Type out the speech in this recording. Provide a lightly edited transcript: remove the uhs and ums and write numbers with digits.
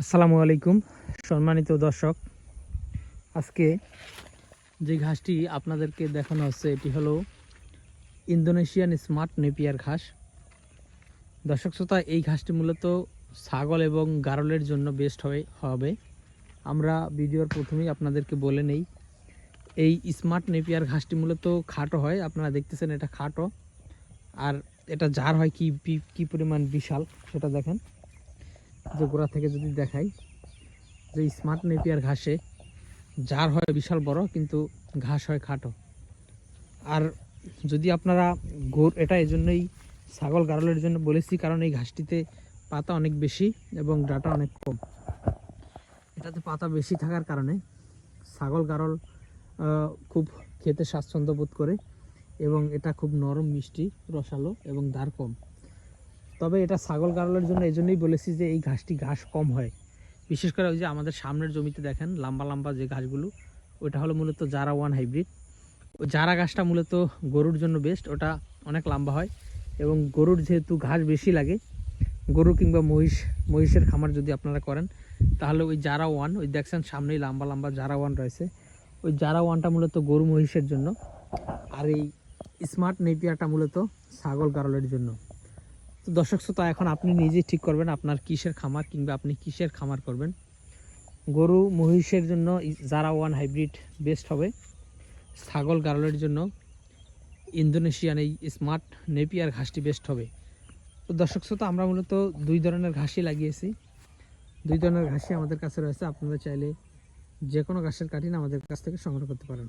আসসালামু আলাইকুম সম্মানিত দর্শক, আজকে যে ঘাসটি আপনাদেরকে দেখানো হচ্ছে এটি হলো ইন্দোনেশিয়ান স্মার্ট নেপিয়ার ঘাস। দর্শক শ্রোতা, এই ঘাসটি মূলত ছাগল এবং গারলের জন্য বেস্ট হবে। আমরা ভিডিওর প্রথমেই আপনাদেরকে বলে নেই, এই স্মার্ট নেপিয়ার ঘাসটি মূলত খাটো হয়। আপনারা দেখতেছেন এটা খাটো, আর এটা জার হয় কি পরিমাণ বিশাল সেটা দেখেন। যে গোড়া থেকে যদি দেখাই, যে স্মার্ট নেপিয়ার ঘাসে জার হয় বিশাল বড়, কিন্তু ঘাস হয় খাটো। আর যদি আপনারা এটা এই জন্যই ছাগল গারলের জন্য বলেছি, কারণ এই ঘাসটিতে পাতা অনেক বেশি এবং ডাটা অনেক কম। এটাতে পাতা বেশি থাকার কারণে ছাগল গারল খুব খেতে স্বাচ্ছন্দ্য বোধ করে, এবং এটা খুব নরম, মিষ্টি, রসালো এবং ধার কম। তবে এটা ছাগল গারলের জন্য এই জন্যই বলেছি যে এই ঘাস কম হয়। বিশেষ করে ওই যে আমাদের সামনের জমিতে দেখেন লম্বা লম্বা যে ঘাসগুলো, ওটা হলো মূলত জারা ওয়ান হাইব্রিড। ওই জারা ঘাসটা মূলত গরুর জন্য বেস্ট, ওটা অনেক লম্বা হয় এবং গরুর যেহেতু ঘাস বেশি লাগে, গরু কিংবা মহিষের খামার যদি আপনারা করেন, তাহলে ওই জারা ওয়ান, ওই দেখছেন সামনেই লম্বা লম্বা জারা ওয়ান রয়েছে, ওই জারা ওয়ানটা মূলত গরু মহিষের জন্য, আর এই স্মার্ট নেপিয়ারটা মূলত ছাগল গারলের জন্য। তো দর্শক শ্রোতা, এখন আপনি নিজেই ঠিক করবেন আপনার কিসের খামার কিংবা আপনি কিসের খামার করবেন। গরু মহিষের জন্য জারা ওয়ান হাইব্রিড বেস্ট হবে, ছাগল গারলের জন্য ইন্দোনেশিয়ান এই স্মার্ট নেপিয়ার ঘাসটি বেস্ট হবে। তো দর্শক শ্রোতা, আমরা মূলত দুই ধরনের ঘাসই লাগিয়েছি, দুই ধরনের ঘাসই আমাদের কাছে রয়েছে। আপনারা চাইলে যে কোনো ঘাসের কাটিং আমাদের কাছ থেকে সংগ্রহ করতে পারেন।